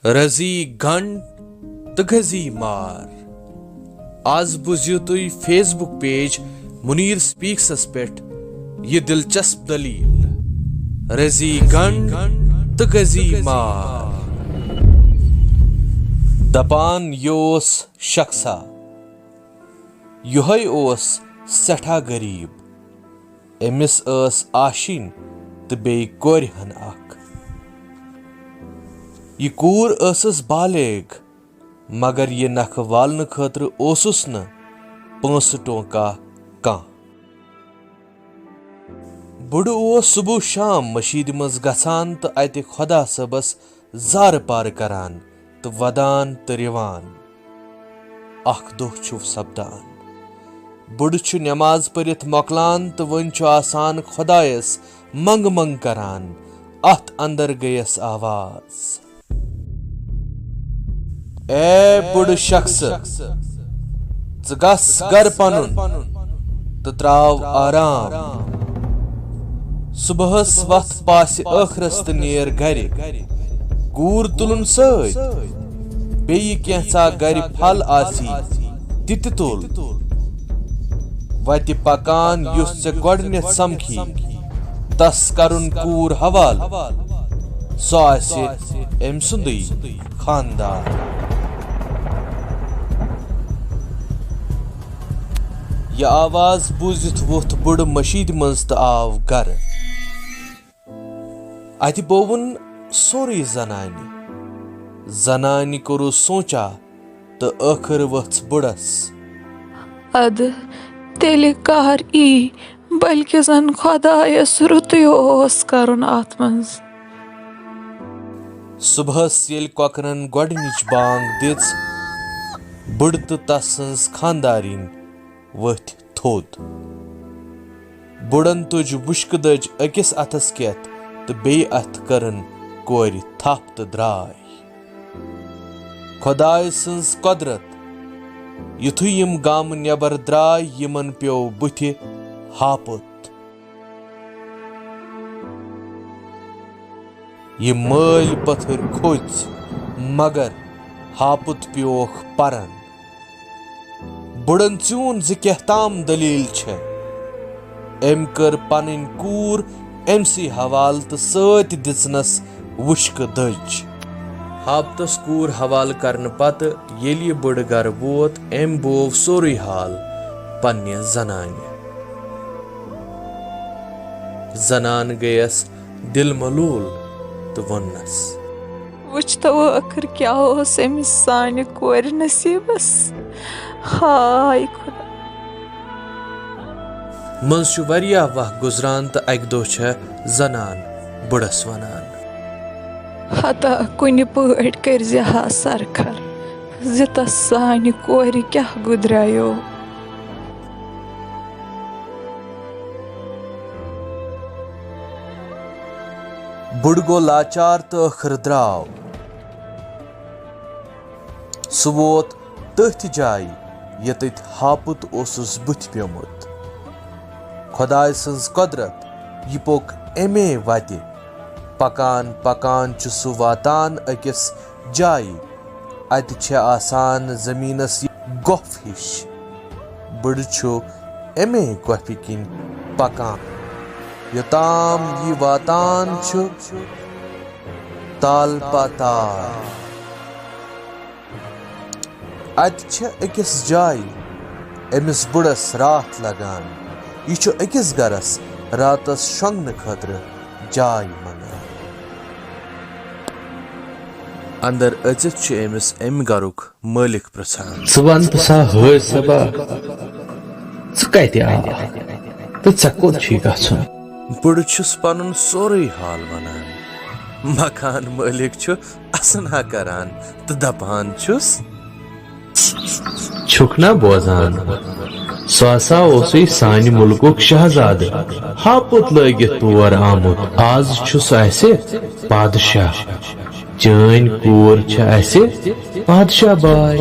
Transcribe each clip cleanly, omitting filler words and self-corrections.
रजी गंड तो गजी मार आज बुझियो तुई फेसबुक पेज मुनीर स्पीक्स पे ये दिलचस्प दलील रजी गंड तो गजी मार दपान योस शख्सा युहै ओस सठा गरीब एमिस आशीन तो बे कोरहन अख ये कूर बालेग मगर ये नख वालन खतर ओसुस न पांच टोका कह बुड़ ओस सुबह शाम मशीद मज गसान तो अत खुदा सबस जार पार करान तो वदान तो रिवान अख दोह छु सपदान बुड़ छु नमाज परित मोकलान तो वन छु आसान खुदायस मंग मंग करान अत अंदर गयस आवाज ए बुड़ शख्स गस गर पनुन तो त्राव आराम सुबहस वथ पास ٲखरस तो नेर गर कूर तुलन सत बेयि कैंसा गर फल आसी तित तुल वति पकान युस चे गोडनेथ समखी तस करुन कूर हवाल सो आसे एम सुंदई खानदार यह आवाज बूजित वोथ बुड़ मशीद मज तो आव गर अति बोवन सोरी जनानी कोरु सोचा तो आखिर वथ बुड़स अद तेले कार ई बल्कि जन खुदायस रुतयोस करुन अत मंज सुबहस येल कोकरन गोडनिच बांग दिस बुड़ तो तसंस खानदारीन वथ थोद बुड़न तुज बुश्क दज अकिस अथस केत तो बे अथ करन कोर थप तो द्राय खुदाय सन्स कुदरत युथु यम गाम नेबर द्राय यमन प्यो बुथि हापुत ये मल पत्थर खोज मगर हापुत प्योख परन बुड़न चून ज कहताम दलील छे एम कर पन कूर एमसी हवाल तो सत दिसनस वुश्क दज हापतस कूर हवाल करन पत येली बुड़ गर वोत एम बोव सोरी हाल पन्ने जनान गयस दिल मलूल तो वनस वुच तो आखिर क्या हो अमिस सानि कोर नसीबस हाय खुदा मंज छु वरिया वह गुजरान तो अक दो छ जनान बुड़स वनान हता कुनि पट कर हा सरखर जित सानि कोर क्या गुदरायो बुड़ गो लाचार तो आखिर द्राव सु वोत तथ जाय यत हापुत ओसुस बुथ प्योमुत खुदाय सन्स कुदरत यह पोक एमे वति पकान पकान छु सु वातान अकिस जाय अत छे आसान जमीनस गोफ हिश बुड़ छु एमे गोफि किन पकान योताम यह वातान छु ताल पाताल अत छे अकिस जाय एमिस बुड़स रात लगान यह अकिस गरस रातस शंगन खतर जाय मनान अंदर अचित छे एमिस एम गरुक मालिक प्रसान सुवन सा होय सबा कते आ तो कोत छी गछन बुड़ छुस पनुन सोरे हाल वनान मकान मालिक छु असना करान तो दपान छुस छुकना बोजान स्वासा ओसुई सानि मुल्कुक शहजाद हापुत लगित तोर आमुत आज छुस ऐसे बादशाह चैन कूर छ ऐसे बादशाह बाय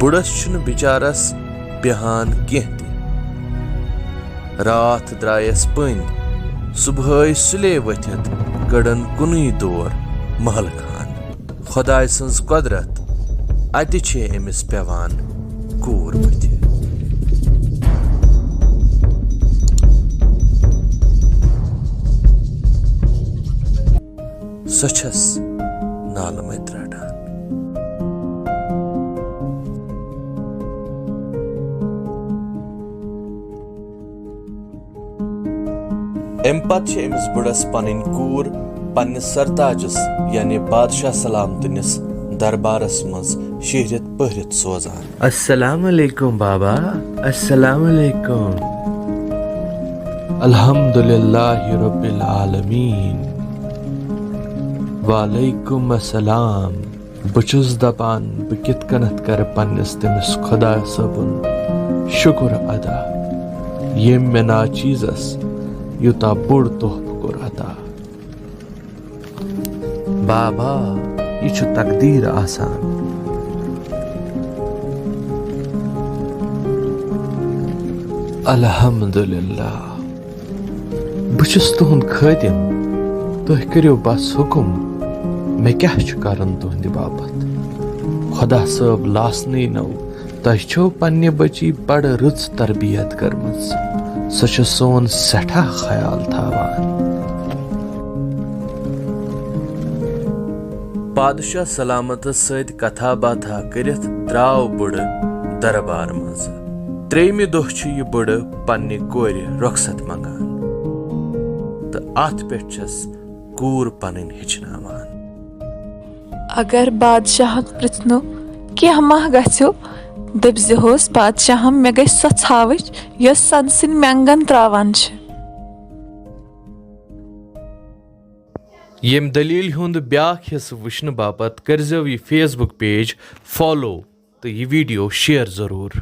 बुड़स छुन बिचारस बिहान केह रात द्रायस पन सुबह सुले वथित गड़न कुन दौर महल खान खुदाय सन्स कुदरत अति छे एमिस पेवान कूर बुथि सो छस नाल मत रटान अमि पत छे एमिस बुड़स पनन कूर पन्निस सरताजस यानी बादशाह सलामतनिस दरबारस मज शहरत पहरत सोजान। अस्सलाम अलैकुम बाबा, अस्सलाम अलैकुम। अल्हम्दुलिल्लाहि रब्बिल आलमीन। वालेकुम अस्सलाम। बचुस दपान ब कित कनत कर पन्निस तमिस खुदा सबुन शुक्र अदा यम मे ना चीजस युता बुड़ तोहफ कोर अता। बाबा ये छु तकदीर आसान। अल्हम्दुलिल्लाह। बचुस तुहुंद खदिम, तुह करियो बस हुकुम मे क्या छु करन तुहंद बाबत। खुदा सब लासनी नौ तह छो पन्ने बची बड़ रुच तरबियत करमज सो छु सोन सठा ख्याल थावान। बादशाह सलामत सद कथा बाथा करित द्राव बुड़ दरबार मज। त्रेमि दोह छु यह बुड़ पन्ने कोर रुखसत मंगान तो अत पे छस कूर पनन हेचनावान। अगर बादशाह पृथ्नो क्या मह गो दपजहोस बादशाह मे गई सो छावच यस सनसिन मेंगन त्रावान छ। यम दलील हुंद ब्याख हिस्स वुचन बापत करजो यह फेसबुक पेज फॉलो तो यह वीडियो शेयर जरूर।